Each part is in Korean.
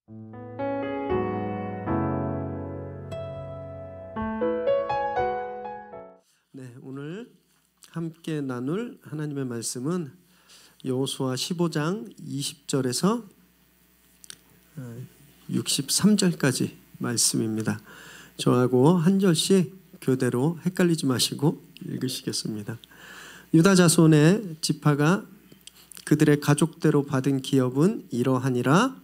네, 오늘 함께 나눌 하나님의 말씀은 여호수아 15장 20절에서 63절까지 말씀입니다. 저하고 한 절씩 교대로 헷갈리지 마시고 읽으시겠습니다. 유다 자손의 지파가 그들의 가족대로 받은 기업은 이러하니라.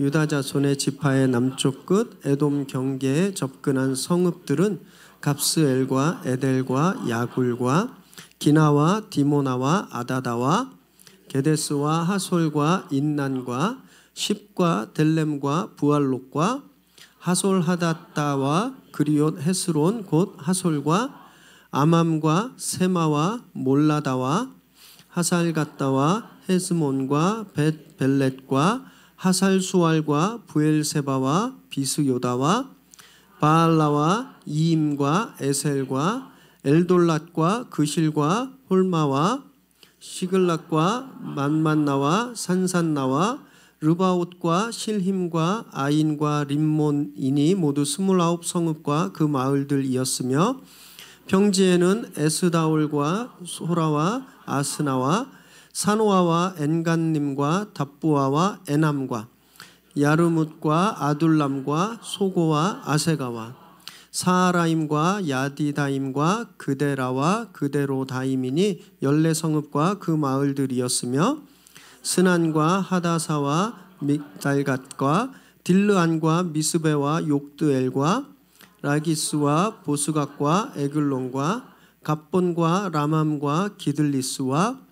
유다 자손의 지파의 남쪽 끝 에돔 경계에 접근한 성읍들은 갑스엘과 에델과 야굴과 기나와 디모나와 아다다와 게데스와 하솔과 인난과 십과 델렘과 부알롯과 하솔하다다와 그리옷 헤스론 곧 하솔과 아맘과 세마와 몰라다와 하살갓다와 헤스몬과 벳벨렛과 하살수알과 부엘세바와 비스요다와 바알라와 이임과 에셀과 엘돌랏과 그실과 홀마와 시글락과 만만나와 산산나와 르바옷과 실힘과 아인과 림몬이니 모두 29 성읍과 그 마을들이었으며 평지에는 에스다올과 소라와 아스나와 사노아와 엔간님과 답부아와 에남과 야르뭇과 아둘람과 소고와 아세가와 사하라임과 야디다임과 그데라와 그데로다임이니 14성읍과 그 마을들이었으며 스난과 하다사와 믹달갓과 딜르안과 미스베와 욕드엘과 라기스와 보스각과 에글론과 갑본과 라맘과 기들리스와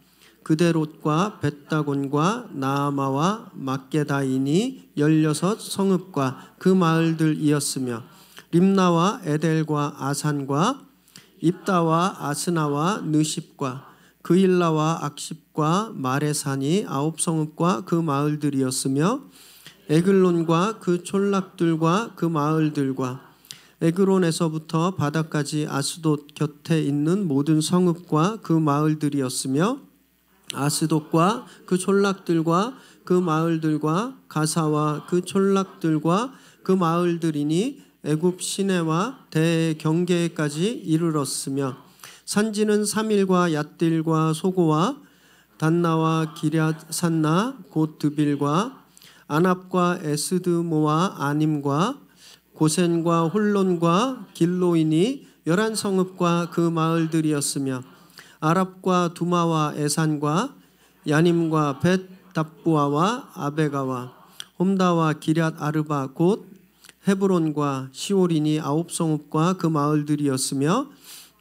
그데롯과 벳다곤과 나아마와 막게다이니 16성읍과 그 마을들이었으며 림나와 에델과 아산과 입다와 아스나와 느십과 그일라와 악십과 마레산이 9성읍과 그 마을들이었으며 에글론과 그 촌락들과 그 마을들과 에그론에서부터 바다까지 아스돗 곁에 있는 모든 성읍과 그 마을들이었으며 아스돗과 그 촌락들과 그 마을들과 가사와 그 촌락들과 그 마을들이니 애굽 시내와 대경계까지 이르렀으며 산지는 사밀과 얏딜과 소고와 단나와 기럇 산나 곧 드빌과 아납과 에스드모와 아님과 고센과 홀론과 길로이니 11성읍과 그 마을들이었으며 아랍과 두마와 에산과 야님과 벳 답부아와 아베가와 홈다와 기럇 아르바 곧 헤브론과 시올이니 9성읍과 그 마을들이었으며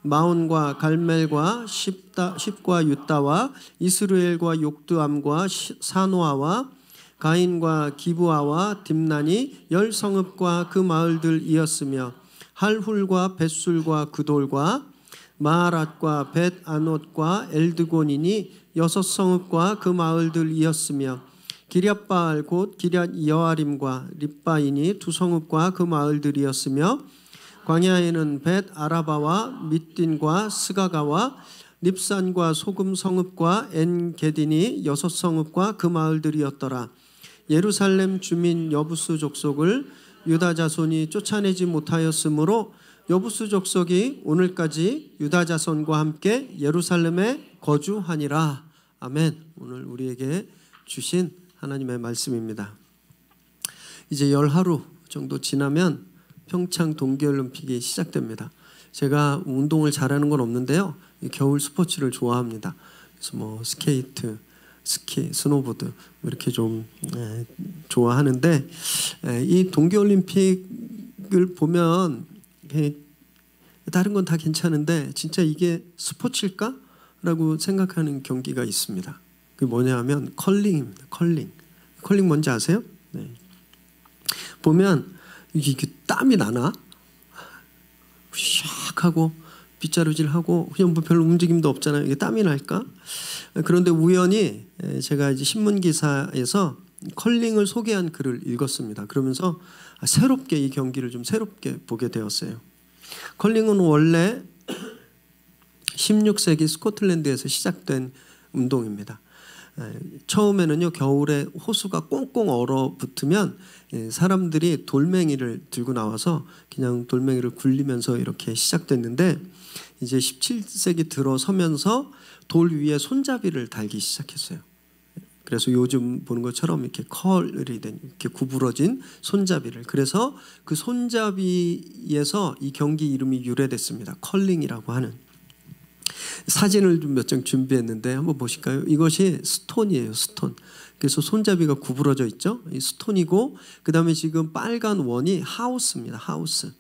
마온과 갈멜과 십과 유다와 이스르엘과 욕드암과 사노아와 가인과 기브아와 딥난이 10성읍과 그 마을들이었으며 할훌과 벳술과 그돌과 마하랏과 벳아롯과 엘드곤이니 6성읍과 그 마을들이었으며 기럇바알 곧 기럇 여아림과 립바이니 2성읍과 그 마을들이었으며 광야에는 벳 아라바와 밑딘과 스가가와 립산과 소금 성읍과 엔게딘이 6성읍과 그 마을들이었더라. 예루살렘 주민 여부스 족속을 유다 자손이 쫓아내지 못하였으므로 여부스 족속이 오늘까지 유다 자손과 함께 예루살렘에 거주하니라. 아멘. 오늘 우리에게 주신 하나님의 말씀입니다. 이제 10하루 정도 지나면 평창 동계올림픽이 시작됩니다. 제가 운동을 잘하는 건 없는데요. 겨울 스포츠를 좋아합니다. 그래서 뭐 스케이트, 스키, 스노보드 이렇게 좀 좋아하는데 이 동계올림픽을 보면 다른 건 다 괜찮은데 진짜 이게 스포츠일까? 라고 생각하는 경기가 있습니다. 그게 뭐냐 하면 컬링입니다. 컬링 뭔지 아세요? 네. 보면 이게 땀이 나나? 샥 하고 빗자루질하고 그냥 뭐 별로 움직임도 없잖아요. 이게 땀이 날까? 그런데 우연히 제가 이제 신문 기사에서 컬링을 소개한 글을 읽었습니다. 그러면서 새롭게 이 경기를 좀 새롭게 보게 되었어요. 컬링은 원래 16세기 스코틀랜드에서 시작된 운동입니다. 처음에는요 겨울에 호수가 꽁꽁 얼어붙으면 사람들이 돌멩이를 들고 나와서 그냥 돌멩이를 굴리면서 이렇게 시작됐는데 이제 17세기 들어서면서 돌 위에 손잡이를 달기 시작했어요. 그래서 요즘 보는 것처럼 이렇게 컬이 된 이렇게 구부러진 손잡이를, 그래서 그 손잡이에서 이 경기 이름이 유래됐습니다. 컬링이라고 하는. 사진을 좀 몇 장 준비했는데 한번 보실까요? 이것이 스톤이에요. 스톤. 그래서 손잡이가 구부러져 있죠. 이 스톤이고, 그 다음에 지금 빨간 원이 하우스입니다. 하우스.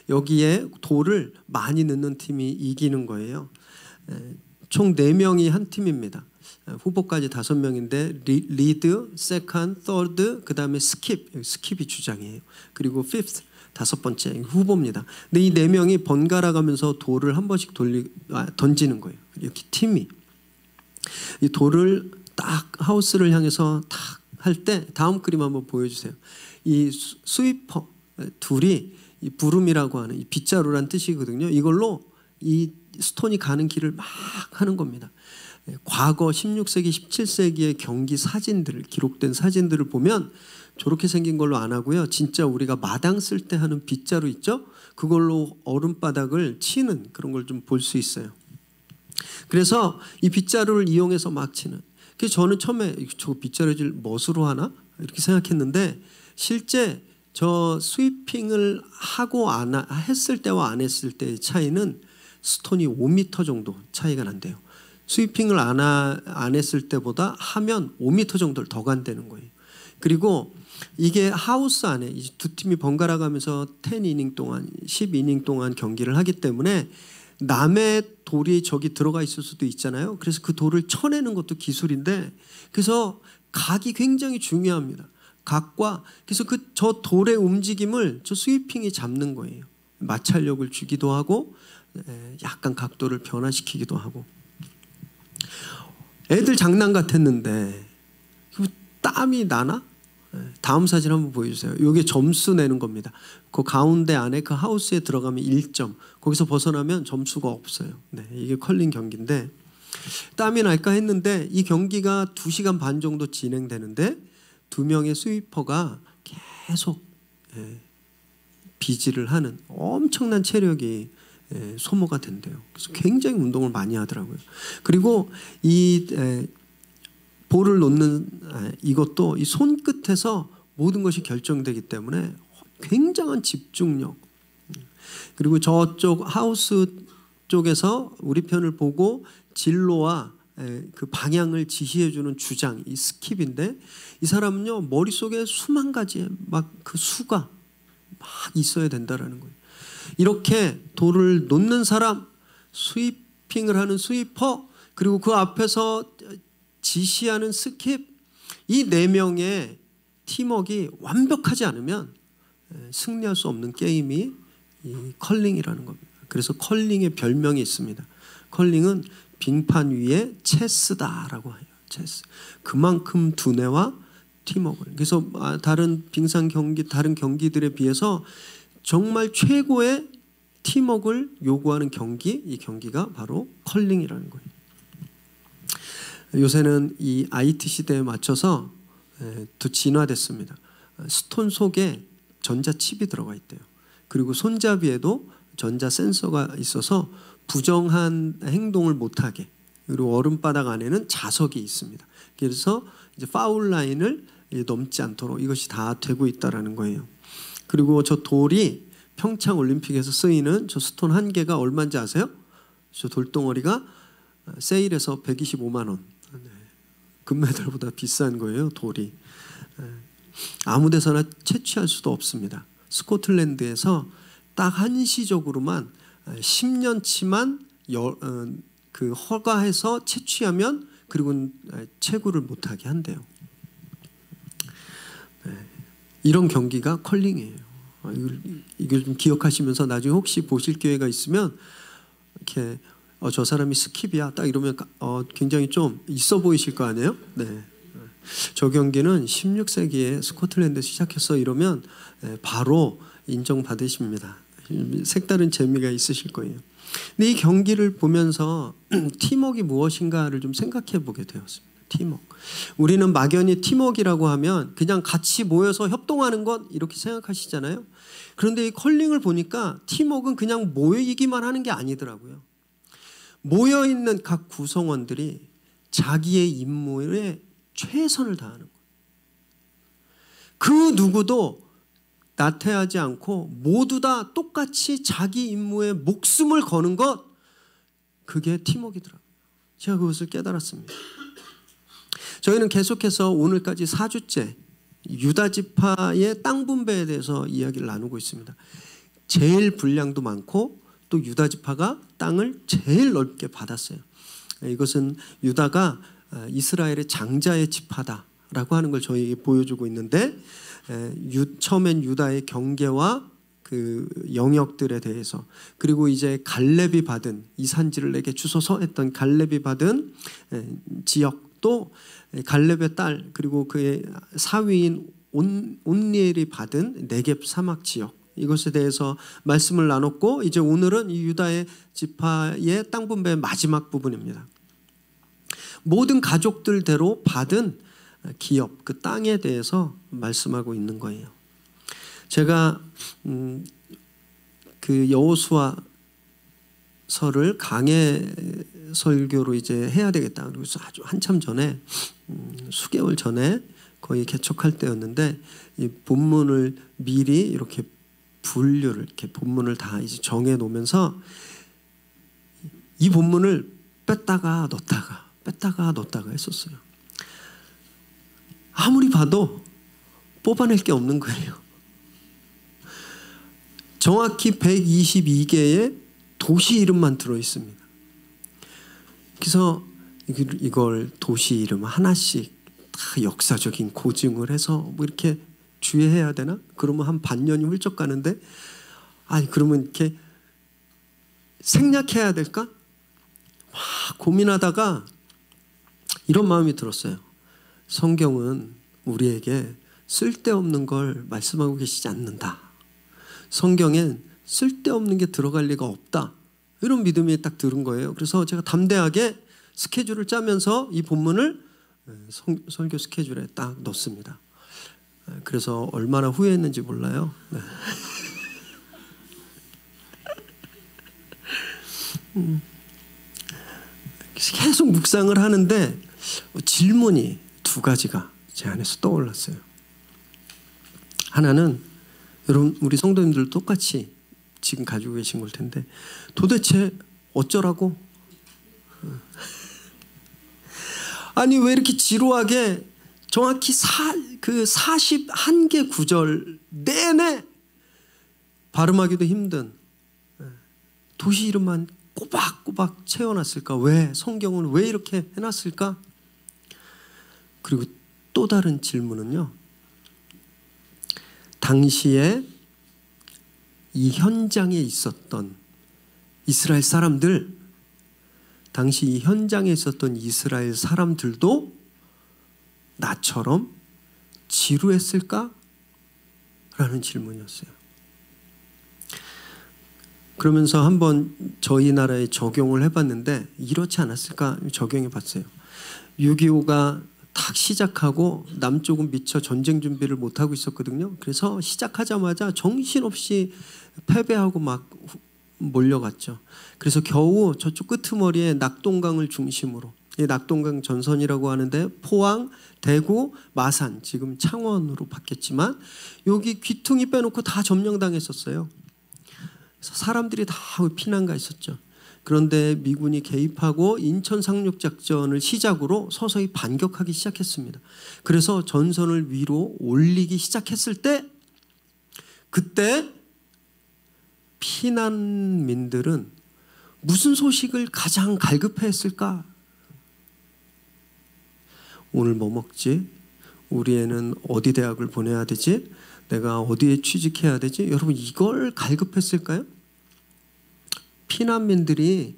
여기에 돌을 많이 넣는 팀이 이기는 거예요. 총 4명이 한 팀입니다. 후보까지 5명인데 리드, 세컨드, 서드, 그 다음에 스킵이 주장이에요. 그리고 피프트, 5번째 후보입니다. 근데 이 4명이 번갈아 가면서 돌을 한 번씩 던지는 거예요. 이렇게 팀이 이 돌을 딱 하우스를 향해서 딱 할 때, 다음 그림 한번 보여주세요. 이 스위퍼 둘이 이 부름이라고 하는 이 빗자루란 뜻이거든요. 이걸로 이 스톤이 가는 길을 막 하는 겁니다. 과거 16세기, 17세기의 경기 사진들, 기록된 사진들을 보면 저렇게 생긴 걸로 안 하고요. 진짜 우리가 마당 쓸 때 하는 빗자루 있죠? 그걸로 얼음바닥을 치는 그런 걸 좀 볼 수 있어요. 그래서 이 빗자루를 이용해서 막 치는. 그래서 저는 처음에 저 빗자루질 멋으로 하나? 이렇게 생각했는데 실제 저 스위핑을 하고 했을 때와 안 했을 때의 차이는 스톤이 5m 정도 차이가 난대요. 스위핑을 안 했을 때보다 하면 5m 정도를 더 간다는 거예요. 그리고 이게 하우스 안에 이제 두 팀이 번갈아 가면서 10이닝 동안 10이닝 동안 경기를 하기 때문에 남의 돌이 저기 들어가 있을 수도 있잖아요. 그래서 그 돌을 쳐내는 것도 기술인데, 그래서 각이 굉장히 중요합니다. 각과, 그래서 저 돌의 움직임을 저 스위핑이 잡는 거예요. 마찰력을 주기도 하고 약간 각도를 변화시키기도 하고. 애들 장난 같았는데 땀이 나나? 다음 사진 한번 보여주세요. 이게 점수 내는 겁니다. 그 가운데 안에 그 하우스에 들어가면 1점, 거기서 벗어나면 점수가 없어요. 네, 이게 컬링 경기인데 땀이 날까 했는데 이 경기가 2시간 반 정도 진행되는데 2명의 스위퍼가 계속 비질을 하는 엄청난 체력이 소모가 된대요. 그래서 굉장히 운동을 많이 하더라고요. 그리고 이 볼을 놓는 이것도 이 손끝에서 모든 것이 결정되기 때문에 굉장한 집중력. 그리고 저쪽 하우스 쪽에서 우리 편을 보고 진로와 그 방향을 지시해주는 주장, 이 스킵인데, 이 사람은요 머릿속에 수만 가지의 막 그 수가 막 있어야 된다라는 거예요. 이렇게 돌을 놓는 사람, 스위핑을 하는 스위퍼, 그리고 그 앞에서 지시하는 스킵, 이 4명의 팀워크가 완벽하지 않으면 승리할 수 없는 게임이 이 컬링이라는 겁니다. 그래서 컬링의 별명이 있습니다. 컬링은 빙판 위에 체스다라고 해요. 체스. 그만큼 두뇌와 팀워크. 그래서 다른 빙상 경기, 다른 경기들에 비해서 정말 최고의 팀워크를 요구하는 경기, 이 경기가 바로 컬링이라는 거예요. 요새는 이 IT 시대에 맞춰서 더 진화됐습니다. 스톤 속에 전자칩이 들어가 있대요. 그리고 손잡이에도 전자 센서가 있어서 부정한 행동을 못하게, 그리고 얼음바닥 안에는 자석이 있습니다. 그래서 이제 파울 라인을 넘지 않도록 이것이 다 되고 있다라는 거예요. 그리고 저 돌이 평창 올림픽에서 쓰이는 저 스톤 한 개가 얼마인지 아세요? 저 돌덩어리가 세일해서 125만 원. 금메달보다 비싼 거예요, 돌이. 아무 데서나 채취할 수도 없습니다. 스코틀랜드에서 딱 한시적으로만 10년치만 그 허가해서 채취하면, 그리고 채굴을 못하게 한대요. 이런 경기가 컬링이에요. 이걸 좀 기억하시면서 나중에 혹시 보실 기회가 있으면 이렇게 저 사람이 스킵이야 딱 이러면 굉장히 좀 있어 보이실 거 아니에요? 네. 저 경기는 16세기에 스코틀랜드에서 시작해서 이러면 바로 인정받으십니다. 색다른 재미가 있으실 거예요. 근데 이 경기를 보면서 팀워크가 무엇인가를 좀 생각해 보게 되었습니다. 팀워크. 우리는 막연히 팀워크라고 하면 그냥 같이 모여서 협동하는 것 이렇게 생각하시잖아요. 그런데 이 컬링을 보니까 팀워크는 그냥 모이기만 하는 게 아니더라고요. 모여있는 각 구성원들이 자기의 임무에 최선을 다하는 거예요. 그 누구도 나태하지 않고 모두 다 똑같이 자기 임무에 목숨을 거는 것, 그게 팀워크이더라고요. 제가 그것을 깨달았습니다. 저희는 계속해서 오늘까지 4주째 유다 지파의 땅 분배에 대해서 이야기를 나누고 있습니다. 제일 분량도 많고 또 유다 지파가 땅을 제일 넓게 받았어요. 이것은 유다가 이스라엘의 장자의 지파다라고 하는 걸 저희에게 보여주고 있는데, 처음엔 유다의 경계와 그 영역들에 대해서, 그리고 이제 갈렙이 받은 이 산지를 내게 주소서 했던 갈렙이 받은 지역도 갈렙의 딸 그리고 그의 사위인 온니엘이 받은 네겝 사막 지역, 이것에 대해서 말씀을 나눴고, 이제 오늘은 이 유다의 지파의 땅 분배의 마지막 부분입니다. 모든 가족들대로 받은 기업, 그 땅에 대해서 말씀하고 있는 거예요. 제가 그 여호수아서를 강해 설교로 이제 해야 되겠다. 그래서 아주 한참 전에, 수개월 전에 거의 개척할 때였는데, 이 본문을 미리 이렇게 분류를, 이렇게 본문을 다 이제 정해 놓으면서 이 본문을 뺐다가 넣었다가 했었어요. 아무리 봐도 뽑아낼 게 없는 거예요. 정확히 122개의 도시 이름만 들어 있습니다. 그래서 이걸 도시 이름 하나씩 다 역사적인 고증을 해서 뭐 이렇게 주의해야 되나? 그러면 한 반년이 훌쩍 가는데, 아니 그러면 이렇게 생략해야 될까? 막 고민하다가 이런 마음이 들었어요. 성경은 우리에게 쓸데없는 걸 말씀하고 계시지 않는다. 성경엔 쓸데없는 게 들어갈 리가 없다. 이런 믿음이 딱 들은 거예요. 그래서 제가 담대하게 스케줄을 짜면서 이 본문을 설교 스케줄에 딱 넣습니다. 그래서 얼마나 후회했는지 몰라요. 계속 묵상을 하는데 질문이 두 가지가 제 안에서 떠올랐어요. 하나는, 여러분 우리 성도님들 똑같이 지금 가지고 계신 걸 텐데, 도대체 어쩌라고? 아니 왜 이렇게 지루하게 정확히 그 41개 구절 내내 발음하기도 힘든 도시 이름만 꼬박꼬박 채워놨을까? 왜? 성경은 왜 이렇게 해놨을까? 그리고 또 다른 질문은요, 당시에 이 현장에 있었던 이스라엘 사람들, 당시 이 현장에 있었던 이스라엘 사람들도 나처럼 지루했을까? 라는 질문이었어요. 그러면서 한번 저희 나라에 적용을 해봤는데 이렇지 않았을까 적용해봤어요. 6.25가 딱 시작하고 남쪽은 미처 전쟁 준비를 못하고 있었거든요. 그래서 시작하자마자 정신없이 패배하고 막 몰려갔죠. 그래서 겨우 저쪽 끄트머리에 낙동강을 중심으로, 이 낙동강 전선이라고 하는데 포항, 대구, 마산, 지금 창원으로 바뀌었지만 여기 귀퉁이 빼놓고 다 점령당했었어요. 그래서 사람들이 다 피난 가 있었죠. 그런데 미군이 개입하고 인천 상륙작전을 시작으로 서서히 반격하기 시작했습니다. 그래서 전선을 위로 올리기 시작했을 때, 그때 피난민들은 무슨 소식을 가장 갈급해했을까? 오늘 뭐 먹지? 우리 애는 어디 대학을 보내야 되지? 내가 어디에 취직해야 되지? 여러분 이걸 갈급했을까요? 피난민들이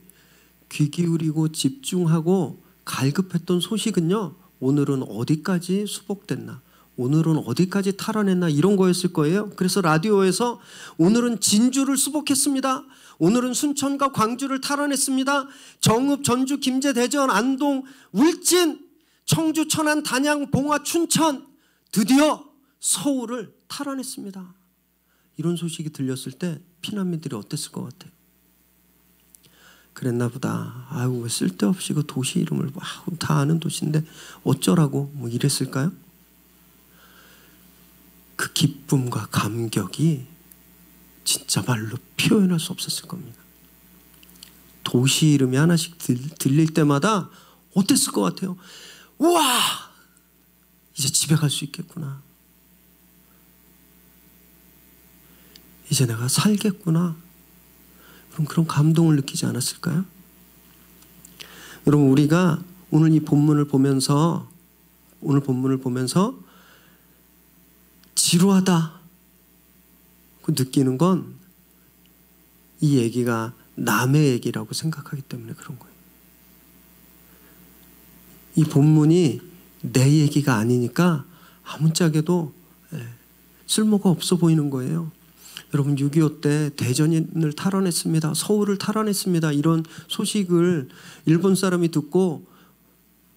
귀 기울이고 집중하고 갈급했던 소식은요, 오늘은 어디까지 수복됐나? 오늘은 어디까지 탈환했나? 이런 거였을 거예요. 그래서 라디오에서 오늘은 진주를 수복했습니다. 오늘은 순천과 광주를 탈환했습니다. 정읍, 전주, 김제, 대전, 안동, 울진, 청주, 천안, 단양, 봉화, 춘천, 드디어 서울을 탈환했습니다. 이런 소식이 들렸을 때 피난민들이 어땠을 것 같아요? 그랬나 보다. 아유, 왜 쓸데없이 그 도시 이름을 다 아는 도시인데 어쩌라고 뭐 이랬을까요? 그 기쁨과 감격이 진짜 말로 표현할 수 없었을 겁니다. 도시 이름이 하나씩 들릴 때마다 어땠을 것 같아요? 우와! 이제 집에 갈 수 있겠구나. 이제 내가 살겠구나. 그럼 그런 감동을 느끼지 않았을까요? 여러분, 우리가 오늘 이 본문을 보면서 지루하다 느끼는 건 이 얘기가 남의 얘기라고 생각하기 때문에 그런 거예요. 이 본문이 내 얘기가 아니니까 아무짝에도 쓸모가 없어 보이는 거예요. 여러분, 6.25 때 대전을 탈환했습니다. 서울을 탈환했습니다. 이런 소식을 일본 사람이 듣고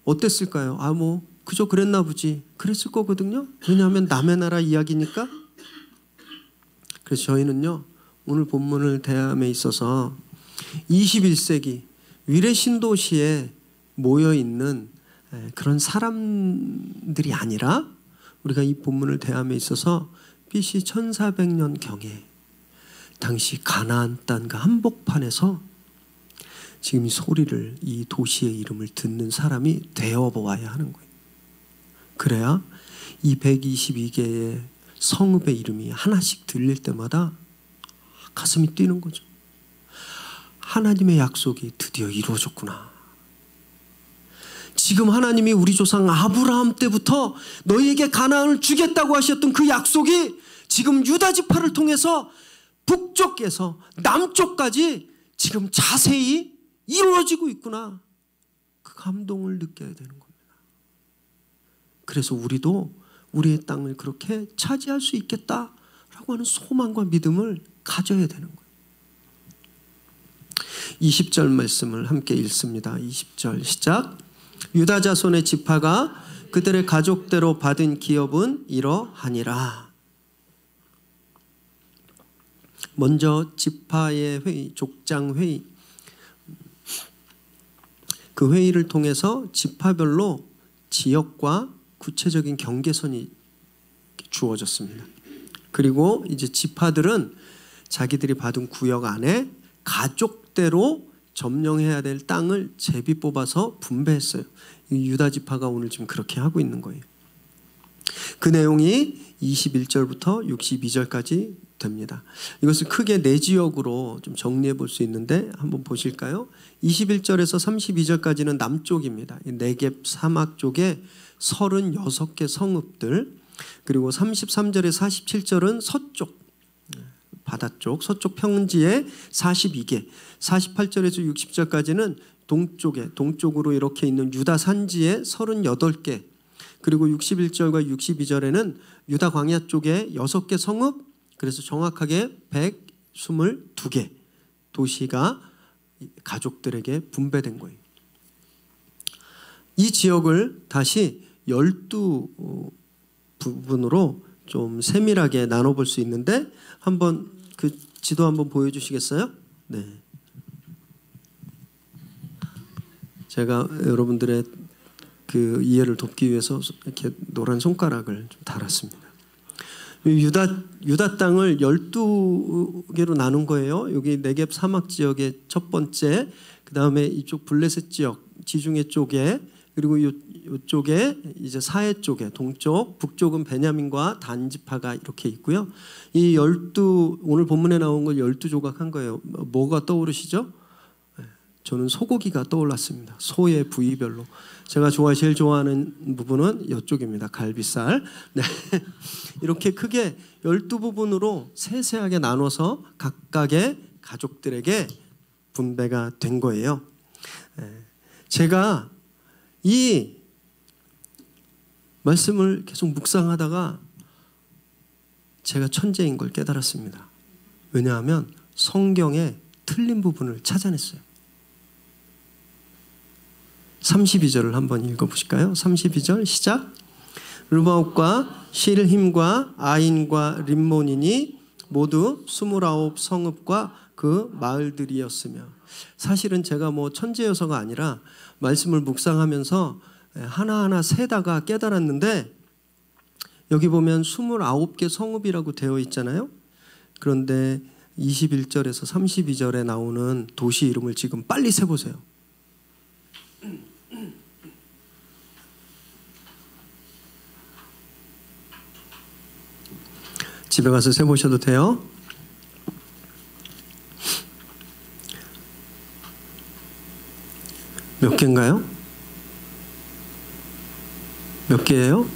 어땠을까요? 아, 뭐 그저 그랬나 보지. 그랬을 거거든요. 왜냐하면 남의 나라 이야기니까. 그래서 저희는요, 오늘 본문을 대함에 있어서 21세기 위례 신도시에 모여있는 그런 사람들이 아니라 우리가 이 본문을 대함에 있어서 BC 1400년경에 당시 가나안 땅과 한복판에서 지금 이 소리를, 이 도시의 이름을 듣는 사람이 되어보아야 하는 거예요. 그래야 이 122개의 성읍의 이름이 하나씩 들릴 때마다 가슴이 뛰는 거죠. 하나님의 약속이 드디어 이루어졌구나. 지금 하나님이 우리 조상 아브라함 때부터 너희에게 가나안을 주겠다고 하셨던 그 약속이 지금 유다 지파를 통해서 북쪽에서 남쪽까지 지금 자세히 이루어지고 있구나. 그 감동을 느껴야 되는 겁니다. 그래서 우리도 우리의 땅을 그렇게 차지할 수 있겠다라고 하는 소망과 믿음을 가져야 되는 거예요. 20절 말씀을 함께 읽습니다. 20절 시작. 유다 자손의 지파가 그들의 가족대로 받은 기업은 이러하니라. 먼저 지파의 회의, 족장 회의. 그 회의를 통해서 지파별로 지역과 구체적인 경계선이 주어졌습니다. 그리고 이제 지파들은 자기들이 받은 구역 안에 가족대로 점령해야 될 땅을 제비 뽑아서 분배했어요. 유다 지파가 오늘 지금 그렇게 하고 있는 거예요. 그 내용이 21절부터 62절까지 됩니다. 이것을 크게 네 지역으로 좀 정리해 볼 수 있는데 한번 보실까요? 21절에서 32절까지는 남쪽입니다. 네겝 사막 쪽에 36개 성읍들, 그리고 33절에서 47절은 서쪽 바다 쪽, 서쪽 평지에 42개, 48절에서 60절까지는 동쪽으로 이렇게 있는 유다 산지에 38개, 그리고 61절과 62절에는 유다 광야 쪽에 6개 성읍, 그래서 정확하게 122개 도시가 가족들에게 분배된 거예요. 이 지역을 다시 12부분으로 좀 세밀하게 나눠볼 수 있는데 한번 그 지도 한번 보여주시겠어요? 네. 제가 여러분들의 그 이해를 돕기 위해서 이렇게 노란 손가락을 좀 달았습니다. 유다 땅을 12개로 나눈 거예요. 여기 네겝 사막 지역의 첫 번째, 그 다음에 이쪽 블레셋 지역 지중해 쪽에, 그리고 이쪽에 이제 사해 쪽에 동쪽, 북쪽은 베냐민과 단 지파가 이렇게 있고요. 이 12 오늘 본문에 나온 걸 12조각 한 거예요. 뭐가 떠오르시죠? 저는 소고기가 떠올랐습니다. 소의 부위별로. 제가 제일 좋아하는 부분은 이쪽입니다. 갈비살. 네. 이렇게 크게 12부분으로 세세하게 나눠서 각각의 가족들에게 분배가 된 거예요. 제가 이 말씀을 계속 묵상하다가 제가 천재인 걸 깨달았습니다. 왜냐하면 성경에 틀린 부분을 찾아냈어요. 32절을 한번 읽어보실까요? 32절 시작. 르바옥과 실힘과 아인과 림몬이니 모두 29 성읍과 그 마을들이었으며. 사실은 제가 뭐 천재여서가 아니라 말씀을 묵상하면서 하나하나 세다가 깨달았는데, 여기 보면 29개 성읍이라고 되어 있잖아요. 그런데 21절에서 32절에 나오는 도시 이름을 지금 빨리 세보세요. 집에 가서 세보셔도 돼요. 몇 개인가요? 몇 개예요?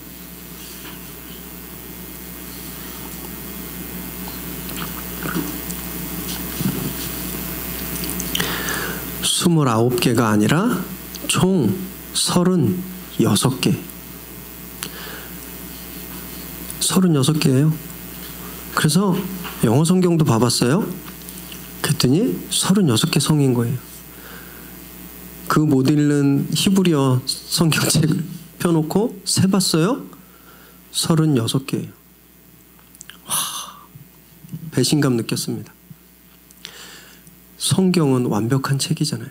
스물아홉 개가 아니라 총 36개. 36개예요. 그래서 영어 성경도 봐봤어요. 그랬더니 36개 성인 거예요. 그 못 읽는 히브리어 성경책을 펴놓고 세봤어요. 36개예요. 배신감 느꼈습니다. 성경은 완벽한 책이잖아요.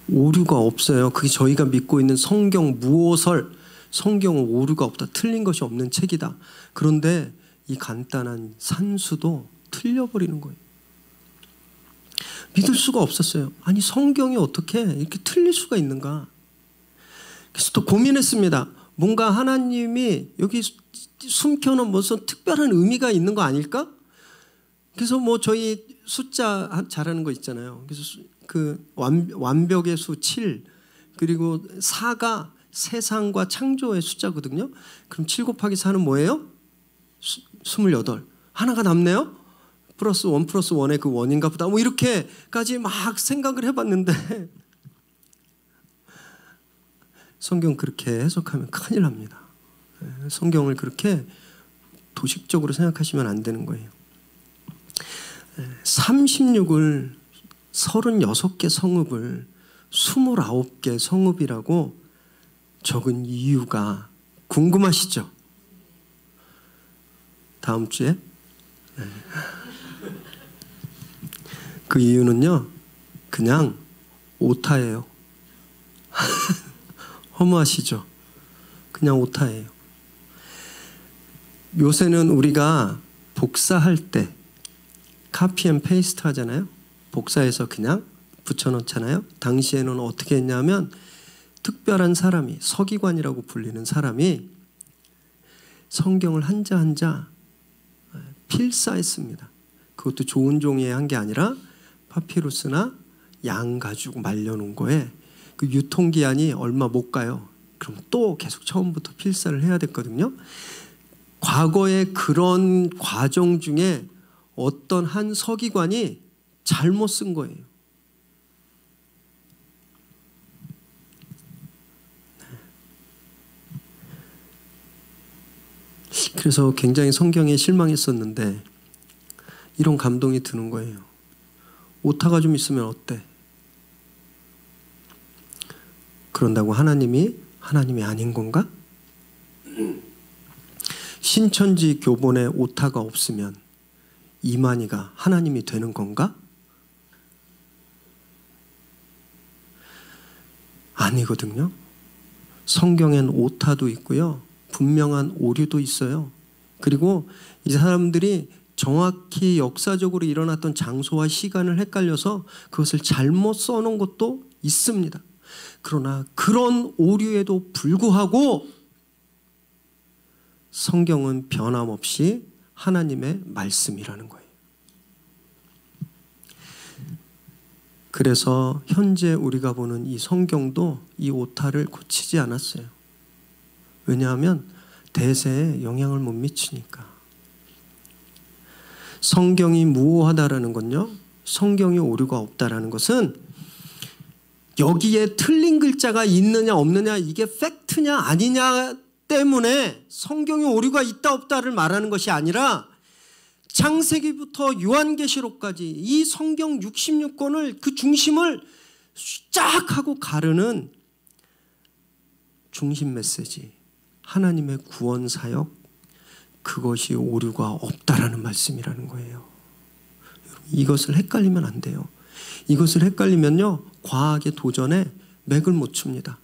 오류가 없어요. 그게 저희가 믿고 있는 성경 무오설, 성경은 오류가 없다, 틀린 것이 없는 책이다. 그런데 이 간단한 산수도 틀려버리는 거예요. 믿을 수가 없었어요. 아니, 성경이 어떻게 이렇게 틀릴 수가 있는가. 그래서 또 고민했습니다. 뭔가 하나님이 여기 숨겨놓은 무슨 특별한 의미가 있는 거 아닐까? 그래서 뭐 저희 숫자 잘하는 거 있잖아요. 그래서 그 완벽의 수 7, 그리고 4가 세상과 창조의 숫자거든요. 그럼 7 곱하기 4는 뭐예요? 28. 하나가 남네요. 플러스 1 플러스 1의 그 원인가 보다. 뭐 이렇게까지 막 생각을 해봤는데 성경 그렇게 해석하면 큰일 납니다. 성경을 그렇게 도식적으로 생각하시면 안 되는 거예요. 36을 36개 성읍을 29개 성읍이라고 적은 이유가 궁금하시죠? 다음 주에? 그 이유는요, 그냥 오타예요. 허무하시죠? 그냥 오타예요. 요새는 우리가 복사할 때 카피 앤 페이스트 하잖아요. 복사해서 그냥 붙여놓잖아요. 당시에는 어떻게 했냐면 특별한 사람이, 서기관이라고 불리는 사람이 성경을 한자 한자 필사했습니다. 그것도 좋은 종이에 한 게 아니라 파피루스나 양 가지고 말려놓은 거에 그 유통기한이 얼마 못 가요. 그럼 또 계속 처음부터 필사를 해야 됐거든요. 과거에 그런 과정 중에 어떤 한 서기관이 잘못 쓴 거예요. 그래서 굉장히 성경에 실망했었는데 이런 감동이 드는 거예요. 오타가 좀 있으면 어때? 그런다고 하나님이 아닌 건가? 신천지 교본에 오타가 없으면 이만희가 하나님이 되는 건가? 아니거든요. 성경엔 오타도 있고요. 분명한 오류도 있어요. 그리고 이 사람들이 정확히 역사적으로 일어났던 장소와 시간을 헷갈려서 그것을 잘못 써놓은 것도 있습니다. 그러나 그런 오류에도 불구하고 성경은 변함없이 하나님의 말씀이라는 거예요. 그래서 현재 우리가 보는 이 성경도 이 오타를 고치지 않았어요. 왜냐하면 대세에 영향을 못 미치니까. 성경이 무오하다라는 건요, 성경이 오류가 없다라는 것은 여기에 틀린 글자가 있느냐 없느냐, 이게 팩트냐 아니냐 때문에 성경에 오류가 있다 없다를 말하는 것이 아니라 창세기부터 요한계시록까지 이 성경 66권을 그 중심을 쫙 하고 가르는 중심 메시지, 하나님의 구원 사역, 그것이 오류가 없다라는 말씀이라는 거예요. 이것을 헷갈리면 안 돼요. 이것을 헷갈리면요, 과학의 도전에 맥을 못 춥니다.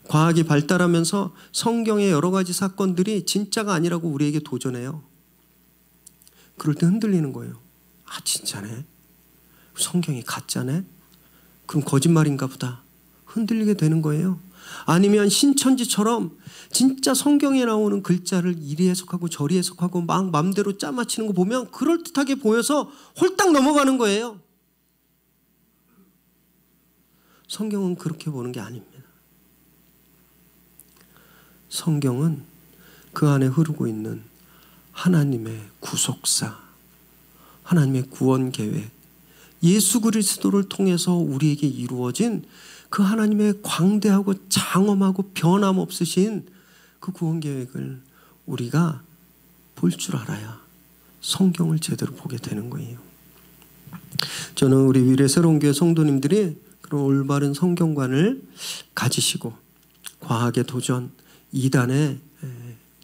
과학이 발달하면서 성경의 여러 가지 사건들이 진짜가 아니라고 우리에게 도전해요. 그럴 때 흔들리는 거예요. 아, 진짜네? 성경이 가짜네? 그럼 거짓말인가 보다. 흔들리게 되는 거예요. 아니면 신천지처럼 진짜 성경에 나오는 글자를 이리 해석하고 저리 해석하고 막 마음대로 짜맞히는 거 보면 그럴듯하게 보여서 홀딱 넘어가는 거예요. 성경은 그렇게 보는 게 아닙니다. 성경은 그 안에 흐르고 있는 하나님의 구속사, 하나님의 구원 계획, 예수 그리스도를 통해서 우리에게 이루어진 그 하나님의 광대하고 장엄하고 변함없으신 그 구원 계획을 우리가 볼 줄 알아야 성경을 제대로 보게 되는 거예요. 저는 우리 위례 새로운교회 성도님들이 그런 올바른 성경관을 가지시고 과학의 도전, 이단의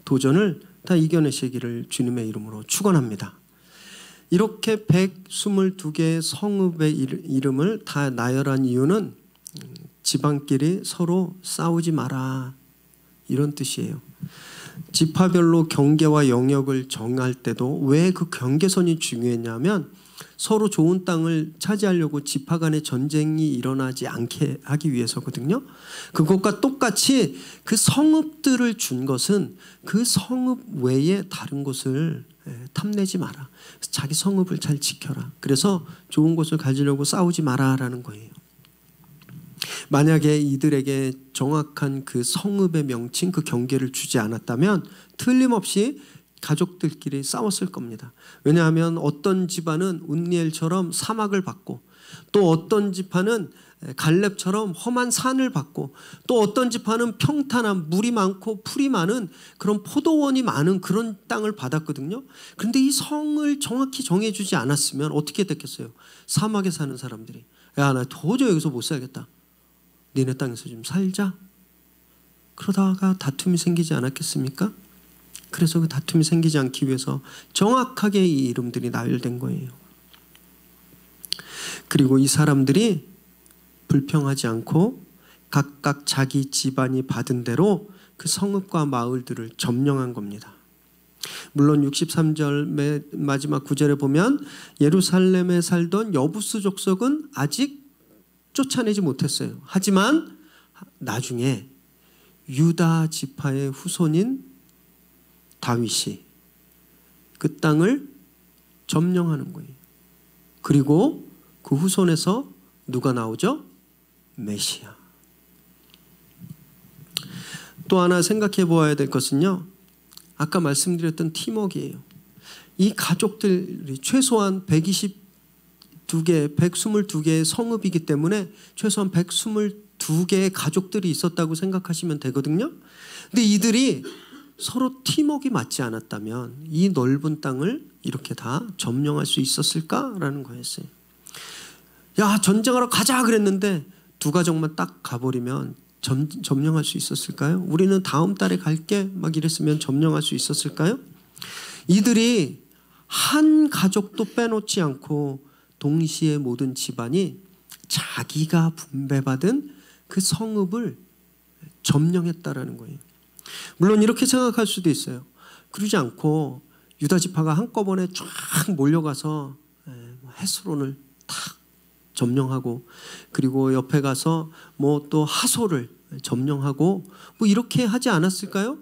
도전을 다 이겨내시기를 주님의 이름으로 축원합니다. 이렇게 122개의 성읍의 이름을 다 나열한 이유는 지방끼리 서로 싸우지 마라, 이런 뜻이에요. 지파별로 경계와 영역을 정할 때도 왜 그 경계선이 중요했냐면 서로 좋은 땅을 차지하려고 지파 간의 전쟁이 일어나지 않게 하기 위해서거든요. 그것과 똑같이 그 성읍들을 준 것은 그 성읍 외에 다른 곳을 탐내지 마라. 자기 성읍을 잘 지켜라. 그래서 좋은 곳을 가지려고 싸우지 마라라는 거예요. 만약에 이들에게 정확한 그 성읍의 명칭, 그 경계를 주지 않았다면 틀림없이 가족들끼리 싸웠을 겁니다. 왜냐하면 어떤 집안은 운니엘처럼 사막을 받고, 또 어떤 집안은 갈렙처럼 험한 산을 받고, 또 어떤 집안은 평탄한 물이 많고 풀이 많은 그런 포도원이 많은 그런 땅을 받았거든요. 그런데 이 성을 정확히 정해주지 않았으면 어떻게 됐겠어요? 사막에 사는 사람들이, 야, 나 도저히 여기서 못 살겠다, 니네 땅에서 좀 살자. 그러다가 다툼이 생기지 않았겠습니까? 그래서 그 다툼이 생기지 않기 위해서 정확하게 이 이름들이 나열된 거예요. 그리고 이 사람들이 불평하지 않고 각각 자기 집안이 받은 대로 그 성읍과 마을들을 점령한 겁니다. 물론 63절 마지막 9절에 보면 예루살렘에 살던 여부스 족속은 아직 쫓아내지 못했어요. 하지만 나중에 유다 지파의 후손인 다윗이 그 땅을 점령하는 거예요. 그리고 그 후손에서 누가 나오죠? 메시아. 또 하나 생각해 보아야 될 것은요, 아까 말씀드렸던 팀워크예요. 이 가족들이 최소한 122개의 성읍이기 때문에 최소한 122개의 가족들이 있었다고 생각하시면 되거든요. 근데 이들이 서로 팀워크가 맞지 않았다면 이 넓은 땅을 이렇게 다 점령할 수 있었을까라는 거였어요. 야, 전쟁하러 가자 그랬는데 두 가족만 딱 가버리면 점령할 수 있었을까요? 우리는 다음 달에 갈게 막 이랬으면 점령할 수 있었을까요? 이들이 한 가족도 빼놓지 않고 동시에 모든 집안이 자기가 분배받은 그 성읍을 점령했다라는 거예요. 물론 이렇게 생각할 수도 있어요. 그러지 않고 유다 지파가 한꺼번에 쫙 몰려가서 헤스론을 탁 점령하고, 그리고 옆에 가서 뭐 또 하솔을 점령하고 뭐 이렇게 하지 않았을까요?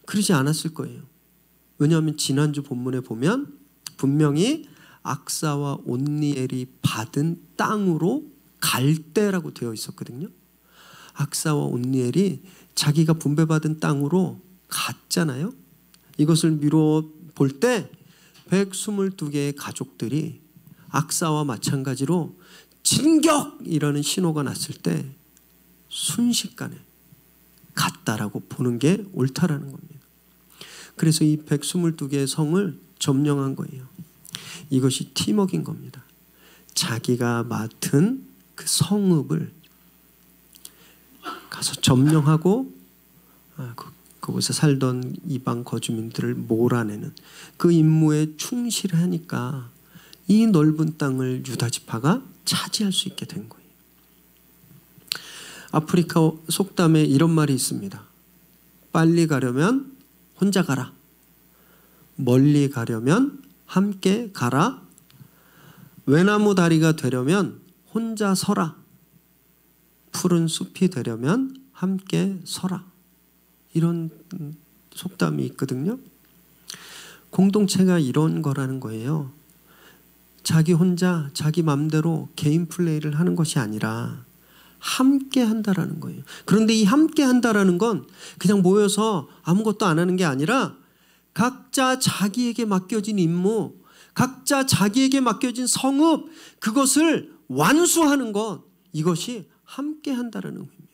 그러지 않았을 거예요. 왜냐하면 지난주 본문에 보면 분명히 악사와 온니엘이 받은 땅으로 갈대라고 되어 있었거든요. 악사와 온니엘이 자기가 분배받은 땅으로 갔잖아요. 이것을 미루어 볼 때 122개의 가족들이 악사와 마찬가지로 진격이라는 신호가 났을 때 순식간에 갔다라고 보는 게 옳다라는 겁니다. 그래서 이 122개의 성을 점령한 거예요. 이것이 팀워크인 겁니다. 자기가 맡은 그 성읍을 가서 점령하고 그곳에 살던 이방 거주민들을 몰아내는 그 임무에 충실하니까 이 넓은 땅을 유다 지파가 차지할 수 있게 된 거예요. 아프리카 속담에 이런 말이 있습니다. 빨리 가려면 혼자 가라. 멀리 가려면 함께 가라. 외나무 다리가 되려면 혼자 서라. 푸른 숲이 되려면 함께 서라. 이런 속담이 있거든요. 공동체가 이런 거라는 거예요. 자기 혼자 자기 맘대로 개인 플레이를 하는 것이 아니라 함께 한다라는 거예요. 그런데 이 함께 한다라는 건 그냥 모여서 아무것도 안 하는 게 아니라 각자 자기에게 맡겨진 임무, 각자 자기에게 맡겨진 성읍, 그것을 완수하는 것, 이것이 함께 한다라는 의미입니다.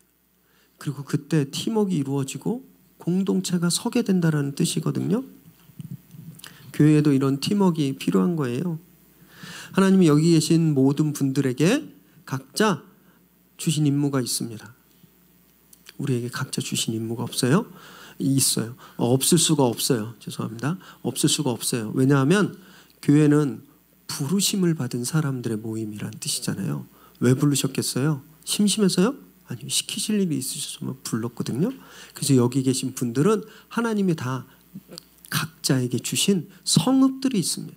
그리고 그때 팀워크가 이루어지고 공동체가 서게 된다라는 뜻이거든요. 교회에도 이런 팀워크가 필요한 거예요. 하나님이 여기 계신 모든 분들에게 각자 주신 임무가 있습니다. 우리에게 각자 주신 임무가 없어요? 있어요. 없을 수가 없어요. 죄송합니다. 없을 수가 없어요. 왜냐하면 교회는 부르심을 받은 사람들의 모임이란 뜻이잖아요. 왜 부르셨겠어요? 심심해서요? 아니요. 시키실 일이 있으셔서 불렀거든요. 그래서 여기 계신 분들은 하나님이 다 각자에게 주신 성읍들이 있습니다.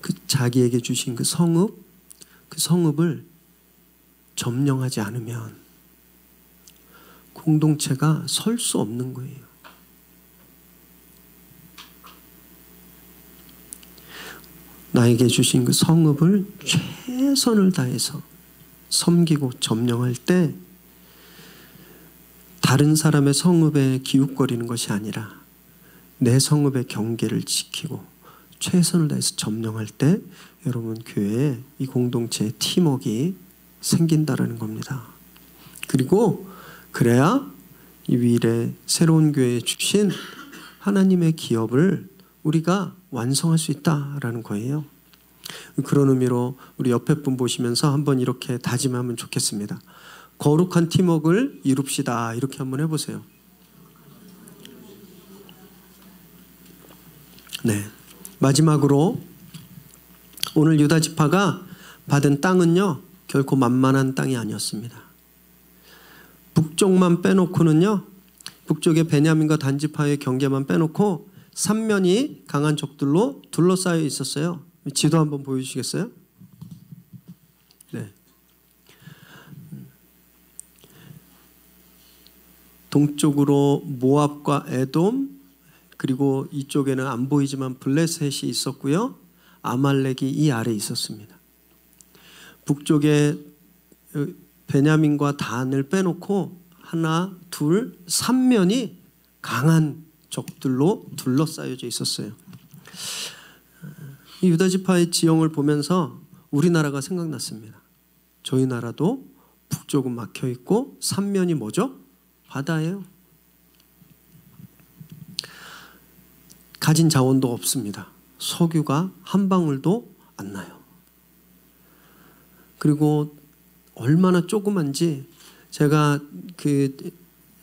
그 자기에게 주신 그 성읍을 점령하지 않으면 공동체가 설 수 없는 거예요. 나에게 주신 그 성읍을 최선을 다해서 섬기고 점령할 때 다른 사람의 성읍에 기웃거리는 것이 아니라 내 성읍의 경계를 지키고 최선을 다해서 점령할 때 여러분 교회에 이 공동체의 팀워크가 생긴다라는 겁니다. 그리고 그래야 이 위일의 새로운 교회에 주신 하나님의 기업을 우리가 완성할 수 있다라는 거예요. 그런 의미로 우리 옆에 분 보시면서 한번 이렇게 다짐하면 좋겠습니다. 거룩한 팀워크를 이룹시다. 이렇게 한번 해보세요. 네. 마지막으로 오늘 유다 지파가 받은 땅은요 결코 만만한 땅이 아니었습니다. 북쪽만 빼놓고는요, 북쪽의 베냐민과 단 지파의 경계만 빼놓고 삼면이 강한 적들로 둘러싸여 있었어요. 지도 한번 보여주시겠어요? 네. 동쪽으로 모압과 에돔, 그리고 이쪽에는 안 보이지만 블레셋이 있었고요. 아말렉이 이 아래에 있었습니다. 북쪽에 베냐민과 단을 빼놓고 하나, 둘, 삼면이 강한 적들로 둘러싸여져 있었어요. 이 유다 지파의 지형을 보면서 우리나라가 생각났습니다. 저희 나라도 북쪽은 막혀 있고 삼면이 뭐죠? 바다예요. 가진 자원도 없습니다. 석유가 한 방울도 안 나요. 그리고 얼마나 조그만지 제가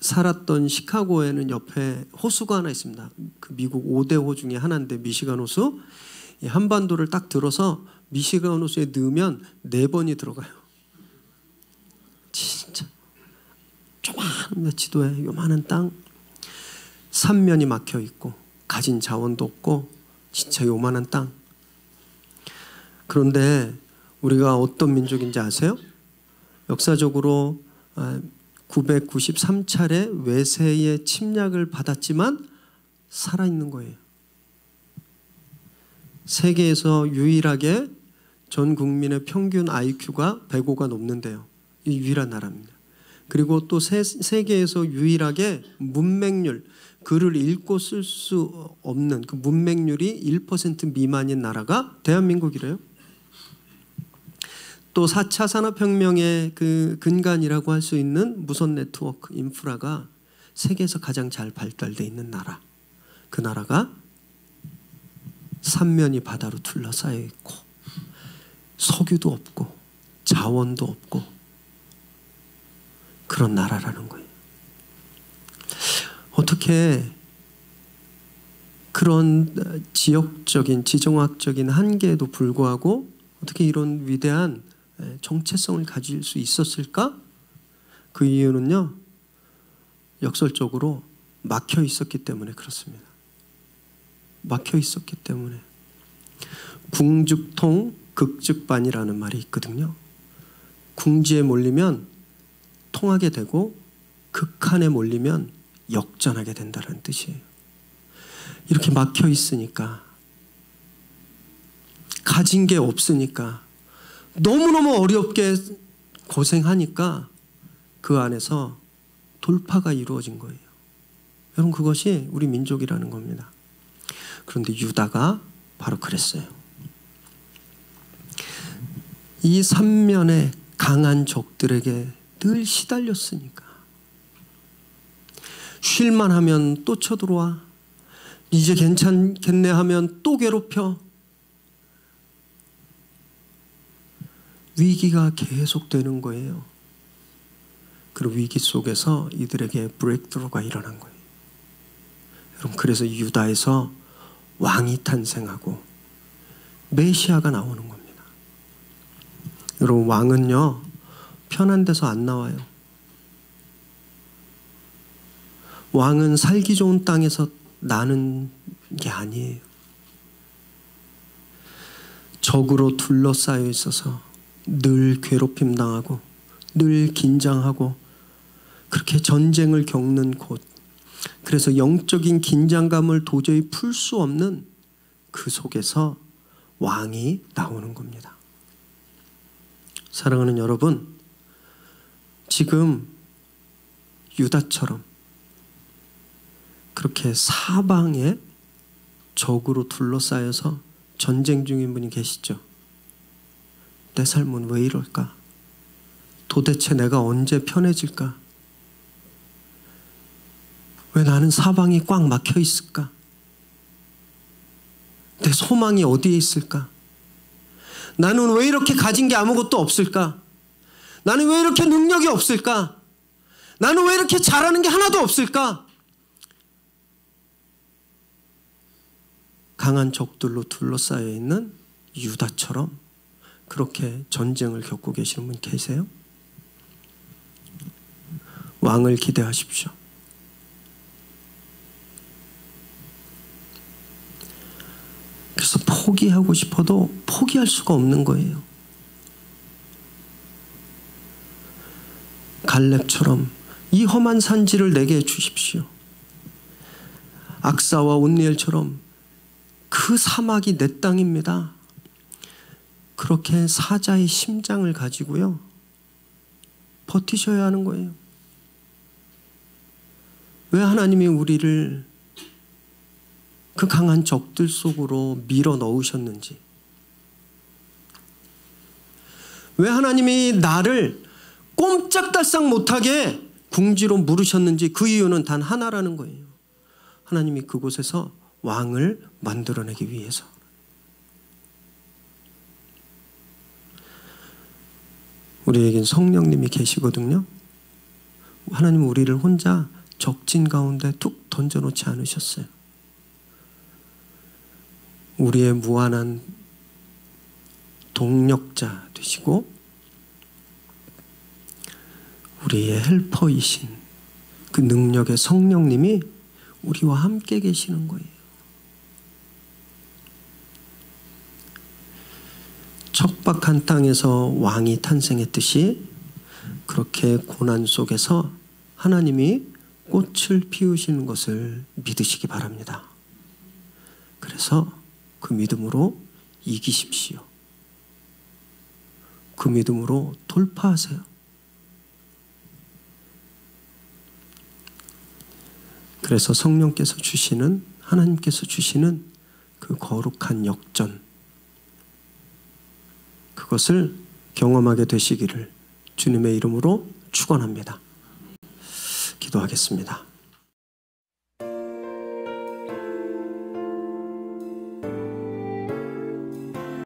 살았던 시카고에는 옆에 호수가 하나 있습니다. 그 미국 5대 호 중에 하나인데 미시간 호수. 한반도를 딱 들어서 미시간 호수에 넣으면 4번이 들어가요. 진짜 조그만 지도에 요만한 땅, 삼면이 막혀 있고 가진 자원도 없고 진짜 요만한 땅. 그런데 우리가 어떤 민족인지 아세요? 역사적으로 993차례 외세의 침략을 받았지만 살아있는 거예요. 세계에서 유일하게 전 국민의 평균 IQ가 105가 넘는데요. 이 유일한 나라입니다. 그리고 또 세계에서 유일하게 문맹률, 글을 읽고 쓸 수 없는 그 문맹률이 1% 미만인 나라가 대한민국이래요. 또 4차 산업혁명의 그 근간이라고 할 수 있는 무선 네트워크 인프라가 세계에서 가장 잘 발달되어 있는 나라. 그 나라가 삼면이 바다로 둘러싸여 있고 석유도 없고 자원도 없고 그런 나라라는 거예요. 어떻게 그런 지역적인 지정학적인 한계에도 불구하고 어떻게 이런 위대한 정체성을 가질 수 있었을까? 그 이유는요, 역설적으로 막혀 있었기 때문에 그렇습니다. 막혀 있었기 때문에. 궁즉통 극즉반이라는 말이 있거든요. 궁지에 몰리면 통하게 되고 극한에 몰리면 역전하게 된다는 뜻이에요. 이렇게 막혀 있으니까, 가진 게 없으니까, 너무너무 어렵게 고생하니까 그 안에서 돌파가 이루어진 거예요. 여러분, 그것이 우리 민족이라는 겁니다. 그런데 유다가 바로 그랬어요. 이 삼면에 강한 적들에게 늘 시달렸으니까. 쉴만 하면 또 쳐들어와. 이제 괜찮겠네 하면 또 괴롭혀. 위기가 계속되는 거예요. 그리고 위기 속에서 이들에게 브레이크스루가 일어난 거예요. 여러분, 그래서 유다에서 왕이 탄생하고 메시아가 나오는 겁니다. 여러분, 왕은요, 편한 데서 안 나와요. 왕은 살기 좋은 땅에서 나는 게 아니에요. 적으로 둘러싸여 있어서 늘 괴롭힘 당하고 늘 긴장하고 그렇게 전쟁을 겪는 곳, 그래서 영적인 긴장감을 도저히 풀 수 없는 그 속에서 왕이 나오는 겁니다. 사랑하는 여러분, 지금 유다처럼 그렇게 사방에 적으로 둘러싸여서 전쟁 중인 분이 계시죠? 내 삶은 왜 이럴까? 도대체 내가 언제 편해질까? 왜 나는 사방이 꽉 막혀 있을까? 내 소망이 어디에 있을까? 나는 왜 이렇게 가진 게 아무것도 없을까? 나는 왜 이렇게 능력이 없을까? 나는 왜 이렇게 잘하는 게 하나도 없을까? 강한 적들로 둘러싸여 있는 유다처럼 그렇게 전쟁을 겪고 계시는 분 계세요? 왕을 기대하십시오. 그래서 포기하고 싶어도 포기할 수가 없는 거예요. 갈렙처럼 이 험한 산지를 내게 주십시오. 악사와 온니엘처럼 그 사막이 내 땅입니다. 그렇게 사자의 심장을 가지고요, 버티셔야 하는 거예요. 왜 하나님이 우리를 그 강한 적들 속으로 밀어 넣으셨는지, 왜 하나님이 나를 꼼짝달싹 못하게 궁지로 물으셨는지, 그 이유는 단 하나라는 거예요. 하나님이 그곳에서 왕을 만들어내기 위해서. 우리에겐 성령님이 계시거든요. 하나님은 우리를 혼자 적진 가운데 툭 던져놓지 않으셨어요. 우리의 무한한 동력자 되시고 우리의 헬퍼이신 그 능력의 성령님이 우리와 함께 계시는 거예요. 척박한 땅에서 왕이 탄생했듯이 그렇게 고난 속에서 하나님이 꽃을 피우시는 것을 믿으시기 바랍니다. 그래서 그 믿음으로 이기십시오. 그 믿음으로 돌파하세요. 그래서 성령께서 주시는, 하나님께서 주시는 그 거룩한 역전, 그것을 경험하게 되시기를 주님의 이름으로 축원합니다. 기도하겠습니다.